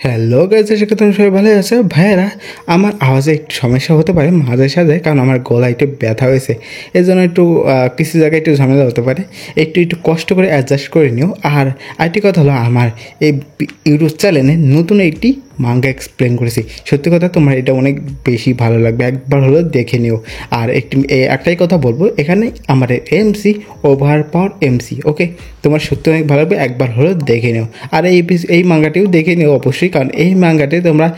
Hello guys, আশা করি তোমরা সবাই ভালো আছো। ভাইয়েরা, আমার আওয়াজে একটু সমস্যা হতে পারে মাঝে সাঝে, কারণ আমার গলা একটু ব্যথা হয়েছে। এই জন্য একটু কিছু জায়গায় একটু ঝামেলা হতে পারে। একটু কষ্ট করে অ্যাডজাস্ট করে নিও। আর আরেকটি কথা হলো, আমার এই ইউটিউব চ্যানেলে নতুন একটি মাঙ্গা এক্সপ্লেন করেছি। সত্যি কথা, তোমার এটা অনেক বেশি ভালো লাগবে, একবার হলো দেখে নিও। আর একটাই কথা বলবো, এখানে আমার এমসি ওভার পাওয়ার এমসি, ওকে? তোমার সত্যি অনেক ভালো লাগবে, একবার হলো দেখে নিও। আর এই মাঙ্গাটিও দেখে নিও অবশ্যই, কারণ এই মাঙ্গাটি তোমরা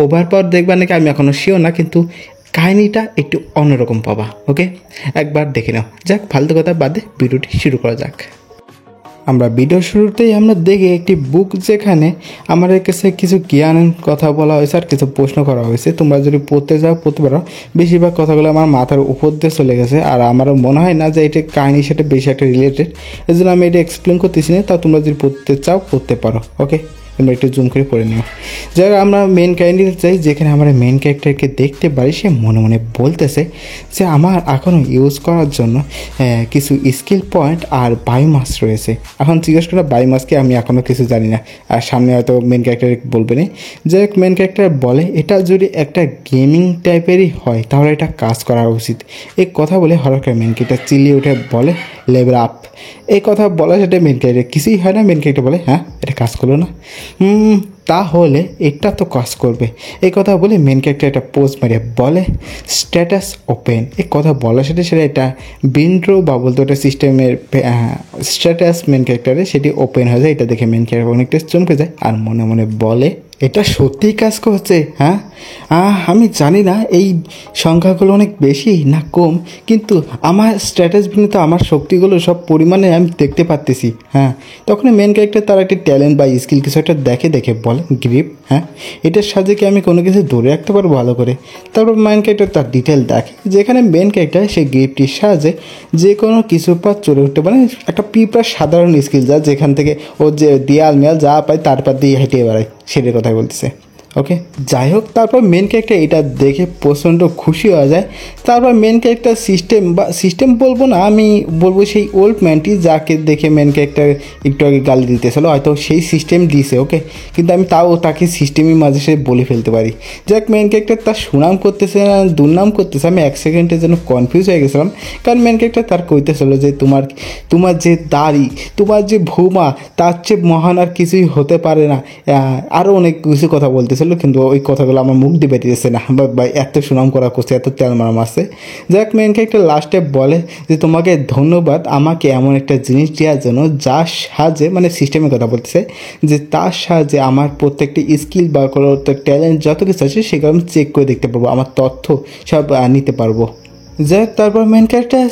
ওভার পাওয়ার দেখবে নাকি আমি এখনও শিওর না, কিন্তু কাহিনিটা একটু অন্যরকম পাবা, ওকে? একবার দেখে নাও। যাক, ফালতু কথা বাদে ভিডিওটি শুরু করা যাক। আমরা ভিডিও শুরুতেই আমরা দেখি একটি বুক, যেখানে আমাদের কাছে কিছু জ্ঞানের কথা বলা হয়েছে আর কিছু প্রশ্ন করা হয়েছে। তোমরা যদি পড়তে যাও পড়তে পারো। বেশিরভাগ কথাগুলো আমার মাথার উপর দিয়ে চলে গেছে, আর আমারও মনে হয় না যে এটা কাহিনীর সাথে বেশি একটা রিলেটেড। এই জন্য আমি এটা এক্সপ্লেন করতেছি না। তা তোমরা যদি পড়তে চাও পড়তে পারো, ওকে? তোমরা একটু জুম করে পড়ে নিও। যাই হোক, আমরা মেন ক্যারেক্টারে যাই, যেখানে আমরা মেন ক্যারেক্টারকে দেখতে পারি সে মনে মনে বলতেছে যে আমার এখনও ইউজ করার জন্য কিছু স্কিল পয়েন্ট আর বায়োমাস রয়েছে। এখন জিজ্ঞেস করা বায়োমাসকে আমি এখনও কিছু জানি না, আর সামনে হয়তো মেন ক্যারেক্টার বলবে না। যাই হোক, মেন ক্যারেক্টার বলে এটা যদি একটা গেমিং টাইপেরই হয় তাহলে এটা কাজ করা উচিত। এই কথা বলে হঠাৎ করে মেন ক্যারেক্টার চিল্লিয়ে উঠে বলে লেভেল আপ। এই কথা বলা সেটা মেন ক্যারেক্টার কিছুই হয় না। মেন ক্যারেক্টার বলে হ্যাঁ, এটা কাজ করলো না। তাহলে এটা তো কাজ করবে। এই কথা বলে মেন ক্যারেক্টার একটা পোজ মারিয়ে বলে স্ট্যাটাস ওপেন। এই কথা বলার সাথে সেটা এটা বিন্ড্রো বা বলতে ওটা সিস্টেমের স্ট্যাটাস মেন ক্যারেক্টারে সেটি ওপেন হয়ে যায়। এটা দেখে মেন ক্যারেক্টার অনেকটা চমকে যায় আর মনে মনে বলে এটা সত্যিই কাজ করছে। হ্যাঁ, আমি জানি না এই সংখ্যাগুলো অনেক বেশি না কম, কিন্তু আমার স্ট্যাটাস বিনীত আমার শক্তিগুলো সব পরিমাণে আমি দেখতে পারতেছি। হ্যাঁ, তখন মেন ক্যারেক্টার তার একটা ট্যালেন্ট বা স্কিল কিছু একটা দেখে বলে গ্রিপ। হ্যাঁ, এটার সাহায্যে কি আমি কোনো কিছু ধরে রাখতে পারবো ভালো করে। তারপর মেন ক্যারেক্টার তার ডিটেল দেখে, যেখানে মেন ক্যারেক্টার সেই গ্রিপটির সাহায্যে যে কোনো কিছুর পর চলে উঠতে পারে। একটা পিঁপড়ার সাধারণ স্কিল যা, যেখান থেকে ও যে দেয়াল মেয়াল যা পায় তার পর দিয়ে হেঁটে বেড়ায়, সেটার কথাই বলতেছে, ওকে? যাই হোক, তারপর মেন ক্যারেক্টার এটা দেখে প্রচণ্ড খুশি হয়ে যায়। তারপর মেন ক্যারেক্টার সিস্টেম বলবো না, আমি বলবো সেই ওল্ড ম্যানটি যাকে দেখে মেন ক্যারেক্টার একটু আগে গালি দিতেছিল, হয়তো সেই সিস্টেম দিছে, ওকে? কিন্তু আমি তাও তাকে সিস্টেমের মাঝে সে বলে ফেলতে পারি। যাক, মেন ক্যারেক্টার তার সুনাম করতেছে না দুর্নাম করতেছে, আমি এক সেকেন্ডের জন্য কনফিউজ হয়ে গেছিলাম। কারণ মেন ক্যারেক্টার তার কইতেছিল যে তোমার যে দাড়ি, তোমার যে ভূমা, তার চেয়ে মহান আর কিছুই হতে পারে না। আরও অনেক কিছু কথা বলতেছিল, কিন্তু ওই কথাগুলো আমার মুখ দিয়ে বেরিয়েছে না। বা এত সুনাম করা করছে, এত তেল মারাম আছে। যাক, মেন ক্যারেক্টার লাস্টে বলে যে তোমাকে ধন্যবাদ আমাকে এমন একটা জিনিস দেওয়ার জন্য যার সাহায্যে, মানে সিস্টেমের কথা বলতেছে, যে তার সাহায্যে আমার প্রত্যেকটি স্কিল বা কোনো ট্যালেন্ট যত কিছু আছে সেগুলো আমি চেক করে দেখতে পারবো, আমার তথ্য সব নিতে পারবো। যাক, তারপর মেন ক্যারেক্টার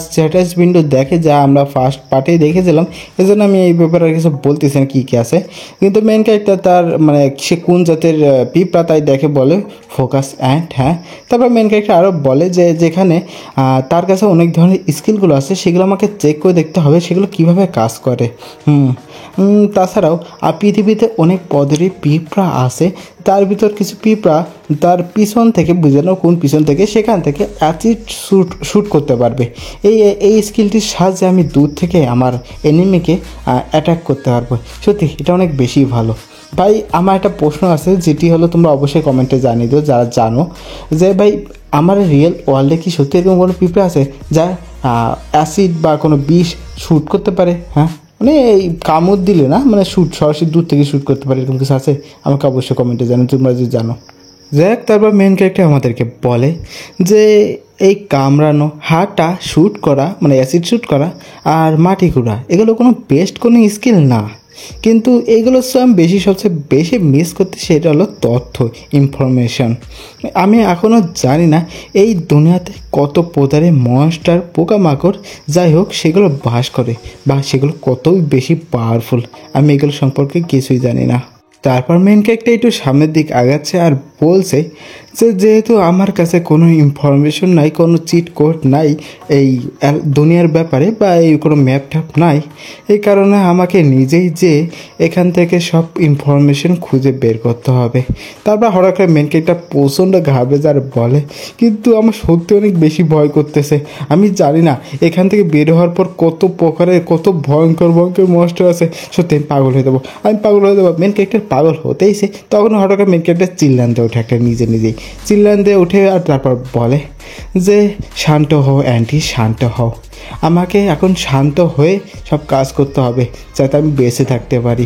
স্ট্যাটাস উইন্ডো দেখে, যা আমরা ফার্স্ট পার্টেই দেখেছিলাম। এই জন্য আমি এই ব্যাপারে কিছু বলতেছি না কী কী আছে। কিন্তু মেন ক্যারেক্টার তার মানে সে কোন জাতের পিঁপড়া তাই দেখে বলে ফোকাস অ্যান্ড। হ্যাঁ, তারপর মেন ক্যারেক্টার আরও বলে যে যেখানে তার কাছে অনেক ধরনের স্কিলগুলো আছে, সেগুলো আমাকে চেক করে দেখতে হবে সেগুলো কীভাবে কাজ করে। তাছাড়াও পৃথিবীতে অনেক পদেরই পিঁপড়া আছে, তার ভিতর কিছু পিঁপড়া তার পিছন থেকে, বুঝানো কোন পিছন থেকে, সেখান থেকে অ্যাসিড শ্যুট করতে পারবে। এই স্কিলটির সাহায্যে আমি দূর থেকে আমার এনিমিকে অ্যাটাক করতে পারবো। সত্যি এটা অনেক বেশি ভালো। ভাই, আমার একটা প্রশ্ন আছে, যেটি হলো তোমরা অবশ্যই কমেন্টে জানিয়ে দিও যারা জানো, যে ভাই আমার রিয়েল ওয়ার্ল্ডে কি সত্যি এরকম কোনো পিঁপড়া আছে যা অ্যাসিড বা কোনো বিষ শ্যুট করতে পারে? হ্যাঁ, মানে এই কামড় দিলে না, মানে সরাসরি দূর থেকে শ্যুট করতে পারে, এরকম কিছু আছে? আমাকে অবশ্যই কমেন্টে জানো তোমরা যদি জানো। যাক, তারপর মেন ক্যারেক্টার আমাদেরকে বলে যে এই কামড়ানো, হাঁটা, শ্যুট করা মানে অ্যাসিড শ্যুট করা আর মাটি ঘোরা, এগুলো কোনো বেস্ট কোনো স্কিল না, কিন্তু এইগুলো আমি সবচেয়ে বেশি মিস করতে, সেটা হলো তথ্য, ইনফরমেশন। আমি এখনও জানি না এই দুনিয়াতে কত প্রকারের মনস্টার, পোকামাকড়, যাই হোক সেগুলো বাস করে বা সেগুলো কতই বেশি পাওয়ারফুল, আমি এগুলো সম্পর্কে কিছুই জানি না। তারপর মেন ক্যারেক্টার একটু সামনের দিক আগাচ্ছে আর বলছে যে যেহেতু আমার কাছে কোনো ইনফরমেশন নাই, কোনো চিট কোড নাই এই দুনিয়ার ব্যাপারে বা এই কোনো ম্যাপ ট্যাপ নাই, এই কারণে আমাকে নিজেই যে এখান থেকে সব ইনফরমেশন খুঁজে বের করতে হবে। তারপর হঠাৎ করে মেন ক্যারেক্টার প্রচণ্ড ঘাবড়ে যার বলে, কিন্তু আমার সত্যি অনেক বেশি ভয় করতেছে। আমি জানি না এখান থেকে বের হওয়ার পর কত প্রকারের কত ভয়ঙ্কর ভয়ঙ্কর মনস্টার আছে, সত্যি আমি পাগল হয়ে যাবো, আমি পাগল হয়ে যাবো। মেন ক্যারেক্টার পাগল হতেইছে, তখন হঠাৎ করে মেন ক্যারেক্টার চিল্লান দিয়ে ওঠে, একটা নিজেই চিল্লান দিয়ে উঠে আর তারপর বলে যে শান্ত হও অ্যান্টি, শান্ত হও, আমাকে এখন শান্ত হয়ে সব কাজ করতে হবে যাতে আমি বেঁচে থাকতে পারি।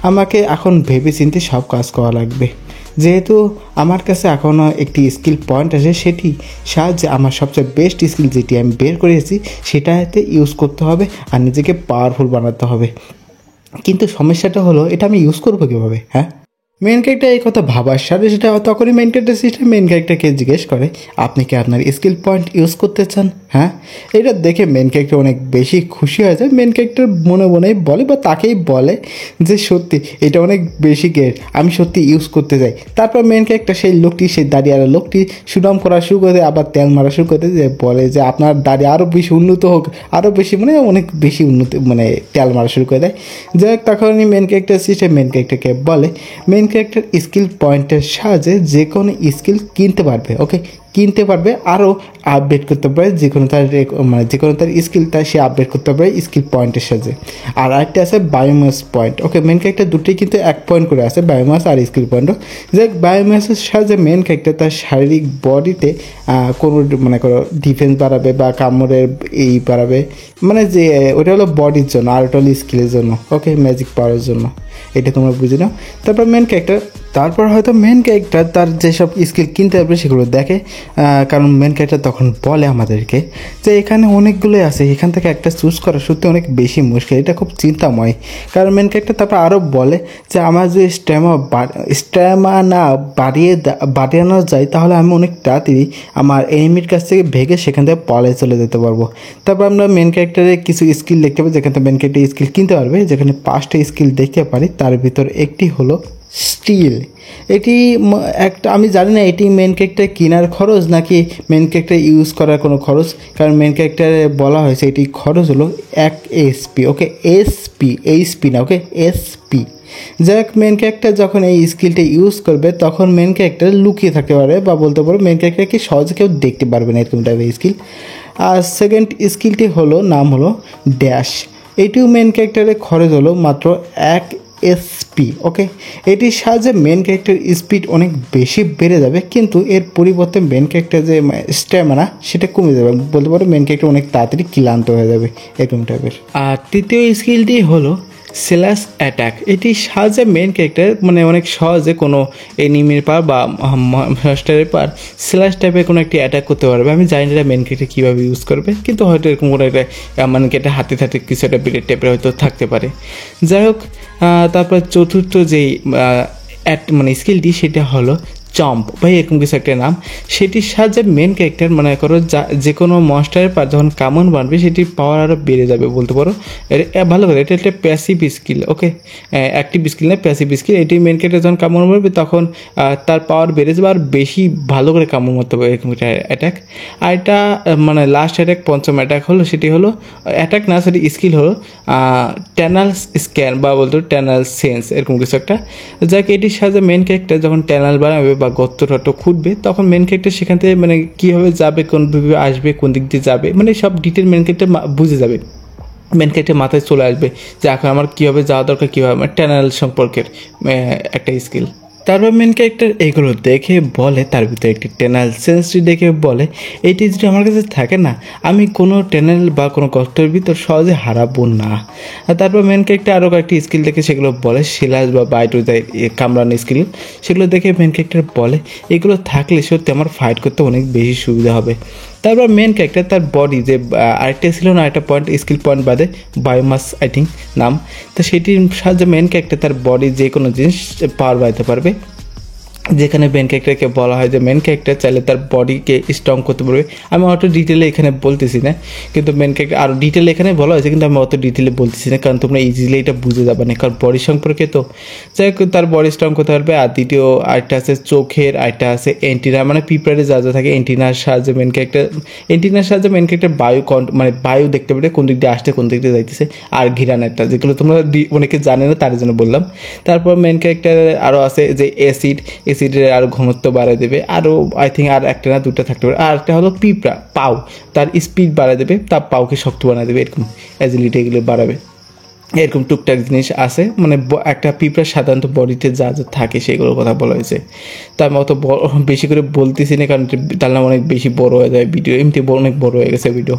আমাকে এখন ভেবে চিন্তে সব কাজ করা লাগবে। যেহেতু আমার কাছে এখনও একটি স্কিল পয়েন্ট আছে, সেটি সাহায্যে আমার সবচেয়ে বেস্ট স্কিল যেটি আমি বের করেছি সেটাতে ইউজ করতে হবে আর নিজেকে পাওয়ারফুল বানাতে হবে। কিন্তু সমস্যাটা হলো এটা আমি ইউজ করবো কীভাবে? হ্যাঁ, মেন ক্যারেক্টার এই কথা ভাবার সাথে সেটা তখনই মেন ক্যারেক্টার সিস্টেম মেন ক্যারেক্টারকে জিজ্ঞেস করে আপনি কি আপনার স্কিল পয়েন্ট ইউজ করতে চান? হ্যাঁ, এটা দেখে মেন ক্যারেক্টার অনেক বেশি খুশি হয়ে যায়। মেন ক্যারেক্টার মনে মনেই বলে বা তাকেই বলে যে সত্যি এটা অনেক বেশি গেট, আমি সত্যি ইউজ করতে চাই। তারপর মেন ক্যারেক্টার সেই লোকটি, সেই দাড়ি আর লোকটি সুনাম করা শুরু করে দেয়, আবার তেল মারা শুরু করে দেয়, বলে যে আপনার দাড়ি আরও বেশি উন্নত হোক, আরও বেশি মানে অনেক বেশি উন্নত মানে তেল মারা শুরু করে দেয়। যাই হোক, তখনই মেন ক্যারেক্টার সিস্টেম মেন ক্যারেক্টারকে বলে মেন ক্যারেক্টার স্কিল পয়েন্টের সাহায্যে যে কোনো স্কিল কিনতে পারবে, ওকে, কিনতে পারবে, আরও আপডেট করতে পারে যে কোনো তার মানে যে কোনো তার স্কিল তাই সে আপডেট করতে পারে স্কিল পয়েন্টের সাহায্যে। আর আরেকটা আছে বায়োমাস পয়েন্ট, ওকে, মেন ক্যারেক্টার দুটোই কিন্তু 1 পয়েন্ট করে আছে, বায়োমাস আর স্কিল পয়েন্টও। যে বায়োমাসের সাহায্যে মেন ক্যারেক্টার তার শারীরিক বডিতে কোনো মনে করো ডিফেন্স বাড়াবে বা কামড়ের এই বাড়াবে, মানে যে ওটা হলো বডির জন্য আর ওটা হলো স্কিলের জন্য, ওকে, ম্যাজিক পাওয়ারের জন্য, এটা তোমরা বুঝে নাও। তারপর হয়তো মেন ক্যারেক্টার তার যেসব স্কিল কিনতে পারবে সেগুলো দেখে, কারণ মেন ক্যারেক্টার তখন বলে আমাদেরকে যে এখানে অনেকগুলোই আছে, এখান থেকে একটা চুজ করা সত্যি অনেক বেশি মুশকিল, এটা খুব চিন্তাময়। কারণ মেন ক্যারেক্টার তারপর আরও বলে যে আমার যদি স্ট্যামিনা বাড়িয়ানো যায় তাহলে আমি অনেক তাড়াতাড়ি আমার এনিমির কাছ থেকে ভেগে সেখান থেকে পলে চলে যেতে পারবো। তারপর আমরা মেন ক্যারেক্টারে কিছু স্কিল দেখতে পাই যেখান থেকে মেন ক্যারেক্টার স্কিল কিনতে পারবে, যেখানে 5টা স্কিল দেখতে পারি, তার ভিতর একটি হলো স্টিল। এটি একটা আমি জানি না এটি মেন ক্যারেক্টার কেনার খরচ নাকি মেন ক্যারেক্টার ইউজ করার কোনো খরচ, কারণ মেন ক্যারেক্টারে বলা হয়েছে এটি খরচ হলো 1 এসপি, ওকে, এইচপি না, ওকে, এসপি। যাই হোক, মেন ক্যারেক্টার যখন এই স্কিলটা ইউজ করবে তখন মেন ক্যারেক্টার লুকিয়ে থাকতে পারবে বা বলতে পারো মেন ক্যারেক্টারকে সহজে কেউ দেখতে পারবে না, এরকম টাইপের স্কিল। আর সেকেন্ড স্কিলটি হলো নাম হলো ড্যাশ। এটিও মেন ক্যারেক্টারের খরচ হলো মাত্র 1 এসপি, ওকে। এটির সাহায্যে মেন ক্যারেক্টার স্পিড অনেক বেশি বেড়ে যাবে, কিন্তু এর পরিবর্তে মেন ক্যারেক্টার যে স্ট্যামিনা সেটা কমে যাবে, বলতে পারো মেন ক্যারেক্টার অনেক তাড়াতাড়ি ক্লান্ত হয়ে যাবে, এরকম টাইপের। আর তৃতীয় স্কিলটি হলো স্ল্যাশ অ্যাটাক। এটির সাহায্যে মেন ক্যারেক্টার মানে অনেক সহজে কোনো এনিমির পার বা মাস্টারের পার স্ল্যাশ টাইপের কোনো একটি অ্যাটাক করতে পারবে। আমি জানি না মেন ক্যারেক্টার কীভাবে ইউজ করবে, কিন্তু হয়তো এরকম কোনো একটা মানে ক্যারেক্টার হাতে কিছু একটা বিলেট টাইপের হয়তো থাকতে পারে। যাই হোক, তারপর চতুর্থ যেই মানে স্কিলটি সেটা হলো চম্প বা এরকম কিছু একটা নাম। সেটির সাহায্যে মেন ক্যারেক্টার মনে করো যে কোনো মনস্টারের পার যখন কামড় বানবে সেটির পাওয়ার আরও বেড়ে যাবে, বলতে পারো। ভালো করে এটা একটা প্যাসিভ স্কিল, ওকে, অ্যাক্টিভ স্কিল না, প্যাসিভ স্কিল। এটি মেন ক্যারেক্টার যখন কামড় মারবে তখন তার পাওয়ার বেড়ে যাবে আর বেশি ভালো করে কামড় মারতে হবে, এরকম একটা অ্যাটাক। আর এটা মানে লাস্ট অ্যাটাক, পঞ্চম অ্যাটাক হলো সেটি হলো অ্যাটাক না, সেটি স্কিল হলো ট্যানাল স্ক্যান বা বলতে ট্যানাল সেন্স, এরকম কিছু একটা। যাকে এটির সাহায্যে মেন ক্যারেক্টার যখন ট্যানাল বানাবে বা গর্ত টর্ত খুঁড়বে তখন মেন ক্যারেক্টার সেখান থেকে মানে কীভাবে যাবে, কোনভাবে আসবে, কোন দিক দিয়ে যাবে, মানে সব ডিটেল মেন ক্যারেক্টার বুঝে যাবে। মেন ক্যারেক্টার মাথায় চলে আসবে যে এখন আমার কীভাবে যাওয়া দরকার, কীভাবে মানে ট্যানাল সম্পর্কের একটা স্কিল। তারপর মেন ক্যারেক্টার এগুলো দেখে বলে, তার ভিতরে একটি টেনাল সেন্সটি দেখে বলে এটি যদি আমার কাছে থাকে না আমি কোনো টেনাল বা কোনো গর্তের ভিতর সহজে হারাবো না। আর তারপর মেন ক্যারেক্টার আরও কয়েকটি স্কিল দেখে সেগুলো বলে, শিলাস বা বাইট উইথ কামড়ানো স্কিল, সেগুলো দেখে মেন ক্যারেক্টার বলে এগুলো থাকলে সত্যি আমার ফাইট করতে অনেক বেশি সুবিধা হবে। তারপর মেন ক্যারেক্টার তার বডি যে আরেকটা ছিল না, একটা পয়েন্ট স্কিল পয়েন্ট বাদে বায়োমাস আই থিঙ্ক নাম, তো সেটির সাহায্যে মেন ক্যারেক্টার তার বডি যে কোনো জিনিস পাওয়ার বাড়াতে পারবে। যেখানে মেন ক্যারেক্টারকে বলা হয় যে মেন ক্যারেক্টার চাইলে তার বডিকে স্ট্রং করতে পারবে। আমি অত ডিটেলে এখানে বলতেছি না, কিন্তু মেন ক্যারেক্টার আরও ডিটেলে এখানে বলা হয়েছে, কিন্তু আমি অত ডিটেলে বলতেছি না, কারণ তোমরা ইজিলি এটা বুঝে যাবে না, কারণ বডি সম্পর্কে তো যাই হোক তার বডি স্ট্রং করতে পারবে। আর দ্বিতীয় আরেকটা আছে চোখের, আরেকটা আছে এন্টিনা, মানে পিঁপড়ারে যা যা থাকে এন্টিনার সাহায্যে মেন ক্যারেক্টার বায়ু দেখতে পারে কোন দিক দিয়ে আসছে কোন দিক দিয়ে যাইতেছে। আর ঘিরান একটা, যেগুলো তোমরা অনেকে জানে না তার জন্য বললাম। তারপর মেন ক্যারেক্টার আরও আছে যে অ্যাসিডের আরও ঘনত্ব বাড়ায় দেবে, আরও আই থিঙ্ক আর একটা না দুটো থাকতে পারে। আর একটা হলো পিঁপড়া পাও, তার স্পিড বাড়ায় দেবে, তার পাওকে শক্ত বানায় দেবে, এরকম অ্যাজিলিটি এগুলো বাড়াবে। এরকম টুকটাক জিনিস আছে, মানে একটা পিঁপড়ার সাধারণত বডিতে যা যা থাকে সেগুলোর কথা বলা হয়েছে। তো আমি অত বেশি করে বলতেছি না, কারণ তার নাম অনেক বেশি বড় হয়ে যায় ভিডিও, এমনি অনেক বড় হয়ে গেছে ভিডিও।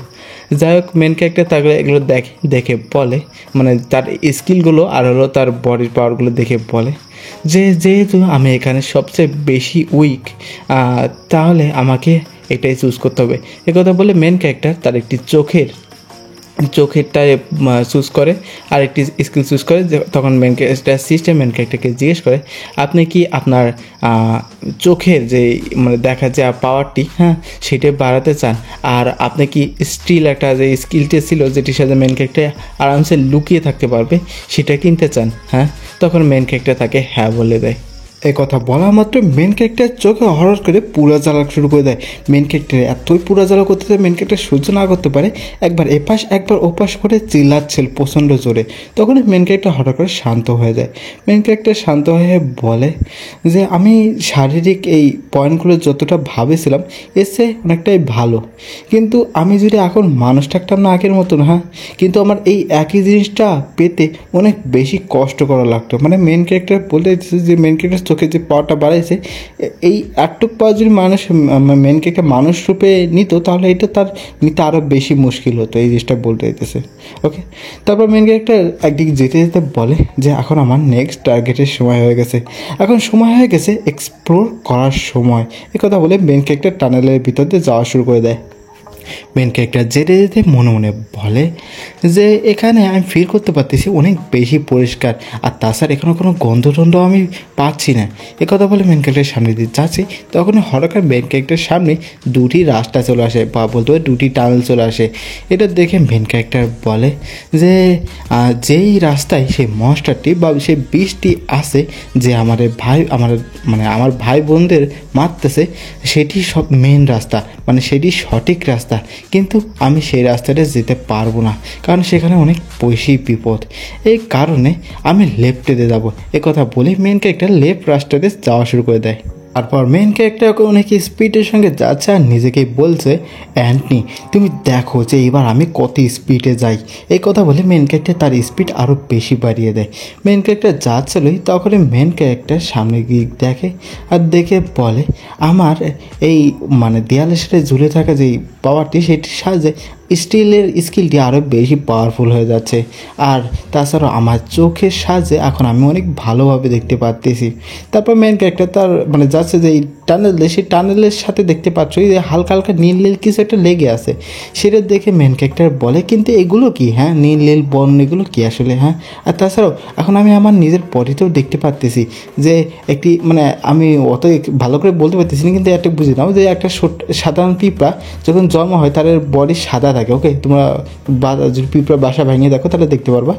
যাই হোক মেন ক্যারেক্টার তাহলে এগুলো দেখে বলে, মানে তার স্কিলগুলো আর হলো তার বডির পাওয়ারগুলো দেখে বলে যে যেহেতু আমি এখানে সবচেয়ে বেশি উইক, তাহলে আমাকে এটাই চুজ করতে হবে। একথা বলে মেন ক্যারেক্টার তার একটি চোখেরটায় চুজ করে আর একটি স্কিল চুজ করে। তখন মেন ক্যারেক্টারকে জিজ্ঞেস করে আপনি কি আপনার চোখের যে মানে দেখা যে পাওয়ারটি, হ্যাঁ, সেটা বাড়াতে চান, আর আপনি কি স্টিল একটা যে স্কিলটা ছিল যেটির সাথে মেন ক্যারেক্টার আরামসে লুকিয়ে থাকতে পারবে সেটা কিনতে চান, হ্যাঁ? তখন মেন ক্যারেক্টার তাকে হ্যাঁ বলে দেয়। এই কথা বলা মাত্র মেন ক্যারেক্টার চোখে হঠাৎ করে পুরা জ্বালা শুরু করে দেয়। মেন ক্যারেক্টার এতই পুরা জ্বালা করতে চায় মেন ক্যারেক্টার সহ্য না করতে পারে, একবার এপাশ একবার ওপাশ করে চিল্লাচ্ছিল প্রচণ্ড জোরে। তখন মেন ক্যারেক্টার হঠাৎ করে শান্ত হয়ে যায়। মেন ক্যারেক্টার শান্ত হয়ে বলে যে আমি শারীরিক এই পয়েন্টগুলো যতটা ভাবেছিলাম এসে অনেকটাই ভালো, কিন্তু আমি যদি এখন মানুষ থাকতাম না আগের মতন, হ্যাঁ, কিন্তু আমার এই একই জিনিসটা পেতে অনেক বেশি কষ্ট করা লাগতো। মানে মেন ক্যারেক্টার বলতে যে মেন ক্যারেক্টার চোখে যে পাওয়ারটা বাড়াইছে, এই একটুক পাওয়ার যদি মানুষ মেন ক্যারেক্টার মানুষ রূপে নিত তাহলে এটা তার নিতে আরও বেশি মুশকিল হতো, এই জিনিসটা বলতে চাইতেছে। ওকে, তারপর মেন ক্যারেক্টার একদিকে যেতে যেতে বলে যে এখন আমার নেক্সট টার্গেটের সময় হয়ে গেছে, এখন সময় হয়ে গেছে এক্সপ্লোর করার সময়। কথা বলে মেন ক্যারেক্টার টানেলের ভিতর দিয়ে যাওয়া শুরু করে দেয়। মেন ক্যারেক্টার যেতে যেতে মনে মনে বলে যে এখানে আমি ফিল করতে পারতেছি অনেক বেশি পরিষ্কার, আর তাছাড়া এখানে কোনো গন্ধ আমি পাচ্ছি না। কথা বলে মেন ক্যারেক্টারের সামনে দিয়ে যাচ্ছি, তখন হঠাৎ মেন ক্যারেক্টারের সামনে দুটি রাস্তা চলে আসে, বা বলতে পারে দুটি টানেল চলে আসে। এটা দেখে মেন ক্যারেক্টার বলে যে যেই রাস্তায় সেই মনস্টারটি বা সেই বিষটি আছে যে আমার ভাই বোনদের মারতেছে, সেটি সব মেন রাস্তা, মানে সেটি সঠিক রাস্তা, কিন্তু আমি সেই রাস্তাটা যেতে পারবো না, কারণ সেখানে অনেক বেশি বিপদ। এই কারণে আমি লেফটে দিয়ে যাবো। কথা বলে মেন ক্যারেক্টার লেফট রাস্তাতে যাওয়া শুরু করে দেয়। তারপর মেন ক্যারেক্টার অনেক স্পিডের সঙ্গে যাচ্ছে আর নিজেকেই বলছে অ্যান্টনি তুমি দেখো যে এবার আমি কত স্পিডে যাই। এই কথা বলে মেন ক্যারেক্টার তার স্পিড আরও বেশি বাড়িয়ে দেয়। মেন ক্যারেক্টার যাচ্ছিলই তখন মেন ক্যারেক্টার সামনে গিয়ে দেখে আর দেখে বলে আমার এই মানে দেয়ালের সাথে ঝুলে থাকা যেই পাওয়ারটি সেটির সাহায্যে স্টিলের স্কিলটি আরও বেশি পাওয়ারফুল হয়ে যাচ্ছে, আর তাছাড়াও আমার চোখের সাহায্যে এখন আমি অনেক ভালোভাবে দেখতে পাচ্ছি। তারপর মেন ক্যারেক্টার তার মানে যাচ্ছে যে এই সেই টানেলের সাথে দেখতে পাচ্ছ যে হালকা হালকা নীল নীল কিছু একটা লেগে আছে, সেটা দেখে মেন ক্যারেক্টার বলে কিন্তু এগুলো কি, হ্যাঁ, নীল নীল বর্ণ এগুলো কি আসলে, হ্যাঁ? আর তাছাড়াও এখন আমি আমার নিজের বডিতেও দেখতে পাচ্ছি যে একটি মানে আমি অত ভালো করে বলতে পারতেছি না, কিন্তু একটা বুঝে নাও যে একটা সাধারণ পিঁপড়া যখন জন্ম হয় তার বডি সাদা থাকে। ওকে, তোমরা যদি পিঁপড়া বাসা ভেঙে দেখো তাহলে দেখতে পারবা।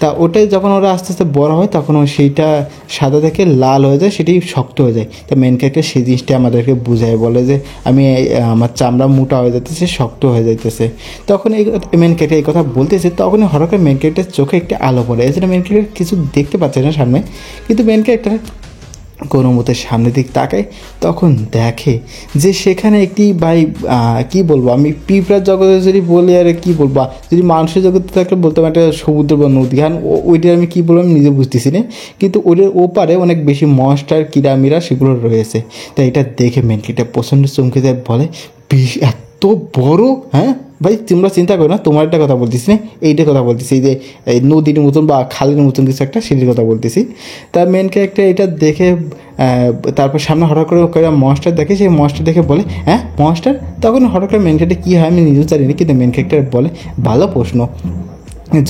তা ওটাই যখন ওরা আস্তে আস্তে বড় হয় তখন সেইটা সাদা থেকে লাল হয়ে যায়, সেটি শক্ত হয়ে যায়। তা মেন ক্যারেক্টার সেই জিনিসটা আমাদেরকে বুঝায়, বলে যে আমি আমার চামড়া মোটা হয়ে যাইতেছে, শক্ত হয়ে যাইতেছে। তখন এই মেন ক্যারেক্টার এই কথা বলতেছে, তখনই হঠাৎ করে মেন ক্যারেক্টার চোখে একটি আলো পড়ে। এছাড়া মেন ক্যারেক্টার কিছু দেখতে পাচ্ছে না সামনে, কিন্তু মেন ক্যারেক্টার কোনো মতে সামনের দিক তাকায়, তখন দেখে যে সেখানে একটি কী বলবো আমি পিঁপড়ার জগতে যদি বলি আর কী বলবো, যদি মানুষের জগতে থাকলে বলতাম একটা সমুদ্র বা নদী, কারণ ওইটা আমি কী বলবো আমি নিজে বুঝতেছি না, কিন্তু ওইটার ওপারে অনেক বেশি মনস্টার কিরামিরা সেগুলো রয়েছে। তাই এটা দেখে মেন ক্যারেক্টার প্রচণ্ড চমকে যায়, বলে এত বড়, হ্যাঁ ভাই তোমরা চিন্তা করো না, তোমার একটা কথা বলতেছি না, এইটার কথা বলতেছি, এই যে এই নদীর মতন বা খালের মতন কিছু একটা সেটির কথা বলতেছি। তার মেন ক্যারেক্টার এটা দেখে তারপর সামনে হঠাৎ করে মনস্টার দেখে, সেই মনস্টার দেখে বলে হ্যাঁ মনস্টার। তখন হঠাৎ করে মেন ক্যারেক্টার কী হয় আমি নিজেও জানি না, কিন্তু মেন ক্যারেক্টার বলে ভালো প্রশ্ন,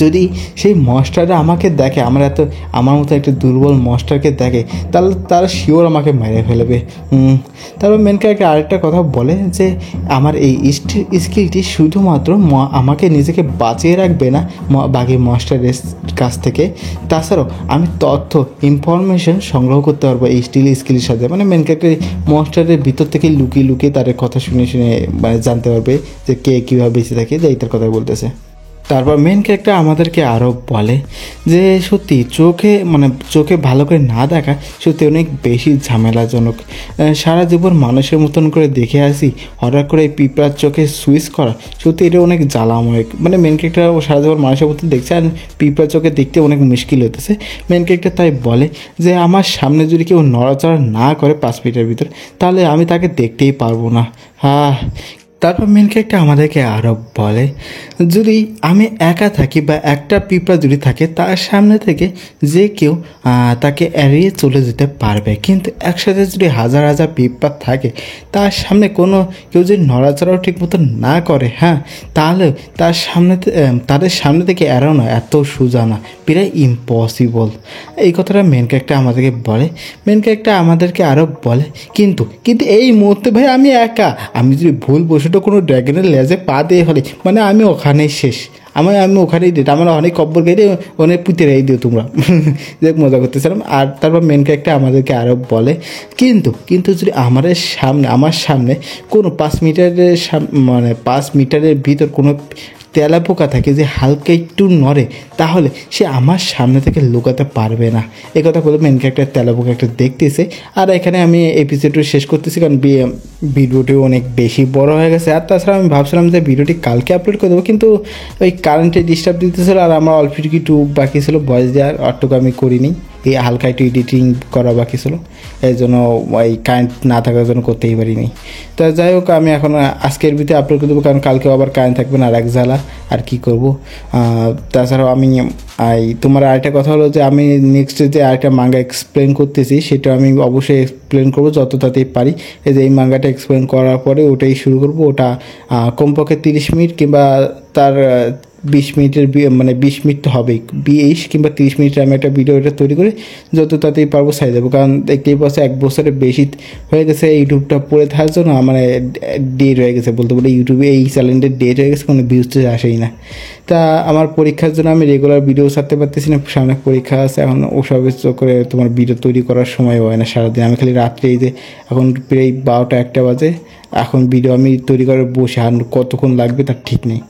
যদি সেই মনস্টাররা আমাকে দেখে, আমার মতো একটা দুর্বল মনস্টারকে দেখে, তাহলে তারা শিওর আমাকে মেরে ফেলবে। তারপর মেন ক্যারেক্টার আরেকটা কথা বলে যে আমার এই স্কিলটি শুধুমাত্র আমাকে নিজেকে বাঁচিয়ে রাখবে না বাকি মনস্টারের কাছ থেকে, তাছাড়াও আমি তথ্য ইনফরমেশন সংগ্রহ করতে পারবো এই স্কিলের সাথে। মানে মেন ক্যারেক্টার মনস্টারের ভিতর থেকে লুকিয়ে লুকিয়ে তাদের কথা শুনে মানে জানতে পারবে যে কে কীভাবে বেঁচে থাকে, যে এইটার কথা বলতেছে। তারপর মেন ক্যারেক্টার আমাদেরকে আরও বলে যে সত্যি চোখে ভালো করে না দেখা সত্যি অনেক বেশি ঝামেলাজনক। সারা জীবন মানুষের মতন করে দেখে আসি, হঠাৎ করে পিঁপড়ার চোখে সুইচ করা সত্যি এটা অনেক জ্বালাময়। মানে মেন ক্যারেক্টার ও সারা জীবন মানুষের মতন দেখছে আর পিঁপড়ার চোখে দেখতে অনেক মুশকিল হতেছে। মেন ক্যারেক্টার তাই বলে যে আমার সামনে যদি কেউ নড়াচড়া না করে 5 মিনিটের ভিতর, তাহলে আমি তাকে দেখতেই পারবো না। তারপর মেন ক্যারেক্টার আমাদেরকে আরও বলে যদি আমি একা থাকি বা একটা পিঁপড়া যদি থাকে, তার সামনে থেকে যে কেউ তাকে এড়িয়ে চলে যেতে পারবে, কিন্তু একসাথে যদি হাজার হাজার পিঁপড়া থাকে তার সামনে কেউ যদি নড়াচড়াও ঠিক মতো না করে, তাহলে তাদের সামনে থেকে এড়ানো এত সোজা না, প্রায় ইম্পসিবল। এই কথাটা মেন ক্যারেক্টার আমাদেরকে বলে। মেন ক্যারেক্টার আমাদেরকে আরও বলে কিন্তু এই মুহূর্তে ভাই আমি একা, আমি যদি ভুল বসেটা কোনো ড্র্যাগনের লেজে পা দিয়ে হলে মানে আমি ওখানেই শেষ, আমি ওখানেই ডেট, আমার অনেক কব্বর গাইলে অনেক পুঁতে রেই দিও তোমরা। দেখ মজা করতেছিলাম। আর তারপর মেন ক্যারেক্টার আমাদেরকে আরও বলে কিন্তু যদি আমার সামনে কোনো 5 মিটারের মানে 5 মিটারের ভিতর কোনো তেলাপোকা থাকে যে হালকা একটু নড়ে, তাহলে সে আমার সামনে থেকে লুকাতে পারবে না। এই কথা বলে মেন ক্যারেক্টার তেলাপোকা একটা দেখতেছে। আর এখানে আমি এপিসোডটি শেষ করতেছি, কারণ ভিডিওটি অনেক বেশি বড় হয়ে গেছে। আর তাছাড়া আমি ভাবছিলাম যে ভিডিওটি কালকে আপলোড করে দেবো, কিন্তু ওই কারেন্টে ডিস্টার্ব দিতেছিল আর আমার অল্প কিছু বাকি ছিল ভয়েস দেওয়ার, অটুকু আমি করিনি। এই হালকা একটু এডিটিং করা বাকি ছিল, এই জন্য ওই কারেন্ট না থাকার জন্য করতেই পারিনি। তো যাই হোক, আমি এখন আজকের ভিতরে আপলোড করে দেবো, কারণ কালকেও আবার কারেন্ট থাকবে না, আর এক জ্বালা। আর কী করবো। তাছাড়াও আমি তোমার আরেকটা কথা হলো যে আমি নেক্সট যে আরেকটা মাঙ্গা এক্সপ্লেন করতেছি, সেটা আমি অবশ্যই এক্সপ্লেন করবো যত তাড়াতাড়ি পারি। এই যে এই মাঙ্গাটা এক্সপ্লেন করার পরে ওটাই শুরু করবো। ওটা কমপক্ষে 30 মিনিট কিংবা তার 20 মিনিটের মানে 20 মিনিট তো হবেই, 20 কিংবা 30 মিনিটের আমি একটা ভিডিওটা তৈরি করে যত তাড়াতাড়ি পারবো সাই দেবো। কারণ দেখতেই পাচ্ছি 1 বছরের বেশি হয়ে গেছে ইউটিউবটা পড়ে থাকার জন্য, মানে ডেট হয়ে গেছে বলতে বলে, ইউটিউবে এই চ্যানেলটার ডেট হয়ে গেছে, কোনো ভিউজ তো আসেই না। তা আমার পরীক্ষার জন্য আমি রেগুলার ভিডিও ছাড়তে পারতেছি না, সামনে পরীক্ষা আছে, এখন ওসবের করে তোমার ভিডিও তৈরি করার সময় হয় না সারাদিন। আমি খালি রাত্রে এই যে এখন প্রায় 12টা-1টা বাজে, এখন ভিডিও আমি তৈরি করে বসে, আর কতক্ষণ লাগবে তার ঠিক নেই।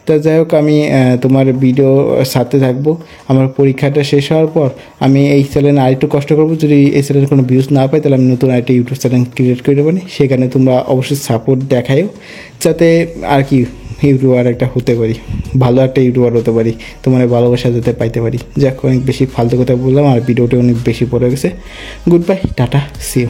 তা যাই হোক, আমি তোমার ভিডিও সাথে থাকবো। আমার পরীক্ষাটা শেষ হওয়ার পর আমি এই চ্যানেলে আরেকটু কষ্ট করবো। যদি এই চ্যানেলে কোনো ভিউজ না পাই, তাহলে আমি নতুন আরেকটা ইউটিউব চ্যানেল ক্রিয়েট করে দেবো। সেখানে তোমরা অবশ্যই সাপোর্ট দেখাইও, যাতে আর কি ইউটিউবার একটা হতে পারি, ভালো একটা ইউটিউবার হতে পারি, তোমার ভালোবাসা যাতে পাইতে পারি। যাক, অনেক বেশি ফালতু কথা বললাম আর ভিডিওটা অনেক বেশি পড়ে গেছে। Good bye, tata, see you.